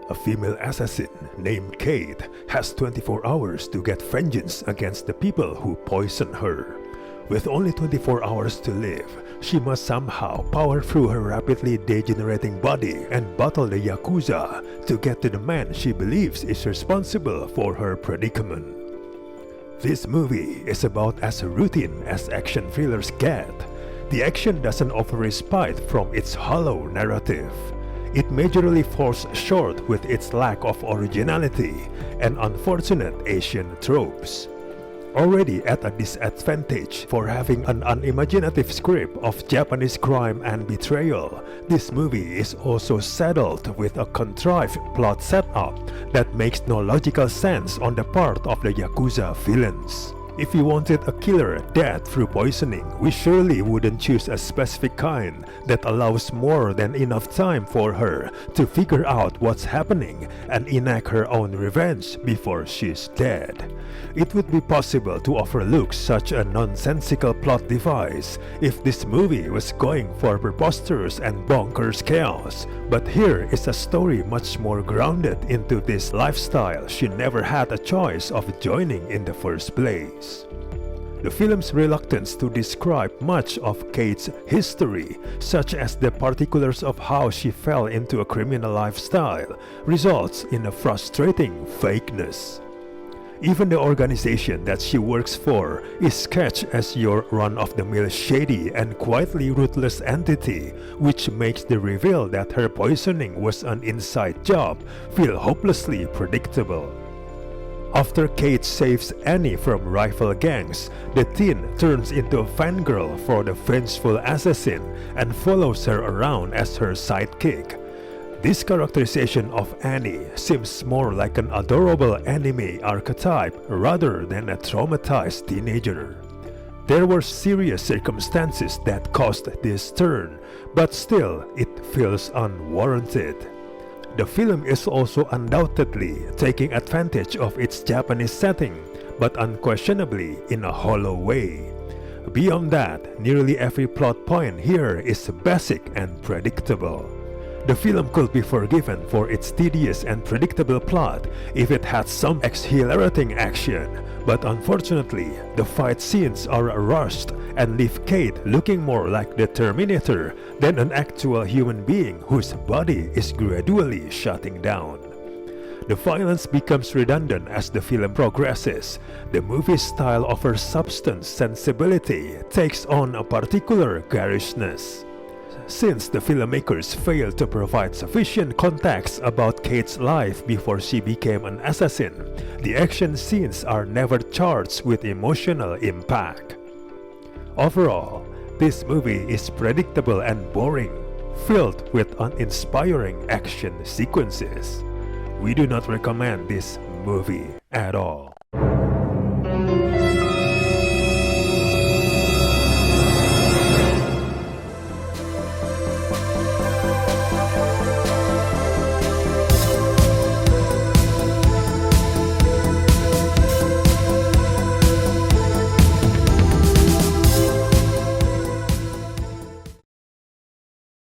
A female assassin named Kate has 24 hours to get vengeance against the people who poisoned her. With only 24 hours to live, she must somehow power through her rapidly degenerating body and battle the Yakuza to get to the man she believes is responsible for her predicament. This movie is about as routine as action thrillers get. The action doesn't offer respite from its hollow narrative. It majorly falls short with its lack of originality and unfortunate Asian tropes. Already at a disadvantage for having an unimaginative script of Japanese crime and betrayal, this movie is also saddled with a contrived plot setup that makes no logical sense on the part of the Yakuza villains. If you wanted a killer dead through poisoning, we surely wouldn't choose a specific kind that allows more than enough time for her to figure out what's happening and enact her own revenge before she's dead. It would be possible to overlook such a nonsensical plot device if this movie was going for preposterous and bonkers chaos, but here is a story much more grounded into this lifestyle she never had a choice of joining in the first place. The film's reluctance to describe much of Kate's history, such as the particulars of how she fell into a criminal lifestyle, results in a frustrating vagueness. Even the organization that she works for is sketched as your run-of-the-mill shady and quietly ruthless entity, which makes the reveal that her poisoning was an inside job feel hopelessly predictable. After Kate saves Annie from rival gangs, the teen turns into a fangirl for the vengeful assassin and follows her around as her sidekick. This characterization of Annie seems more like an adorable anime archetype rather than a traumatized teenager. There were serious circumstances that caused this turn, but still it feels unwarranted. The film is also undoubtedly taking advantage of its Japanese setting, but unquestionably in a hollow way. Beyond that, nearly every plot point here is basic and predictable. The film could be forgiven for its tedious and predictable plot if it had some exhilarating action, but unfortunately, the fight scenes are rushed and leave Kate looking more like the Terminator than an actual human being whose body is gradually shutting down. The violence becomes redundant as the film progresses. The movie's style over substance sensibility takes on a particular garishness. Since the filmmakers failed to provide sufficient context about Kate's life before she became an assassin, the action scenes are never charged with emotional impact. Overall, this movie is predictable and boring, filled with uninspiring action sequences. We do not recommend this movie at all.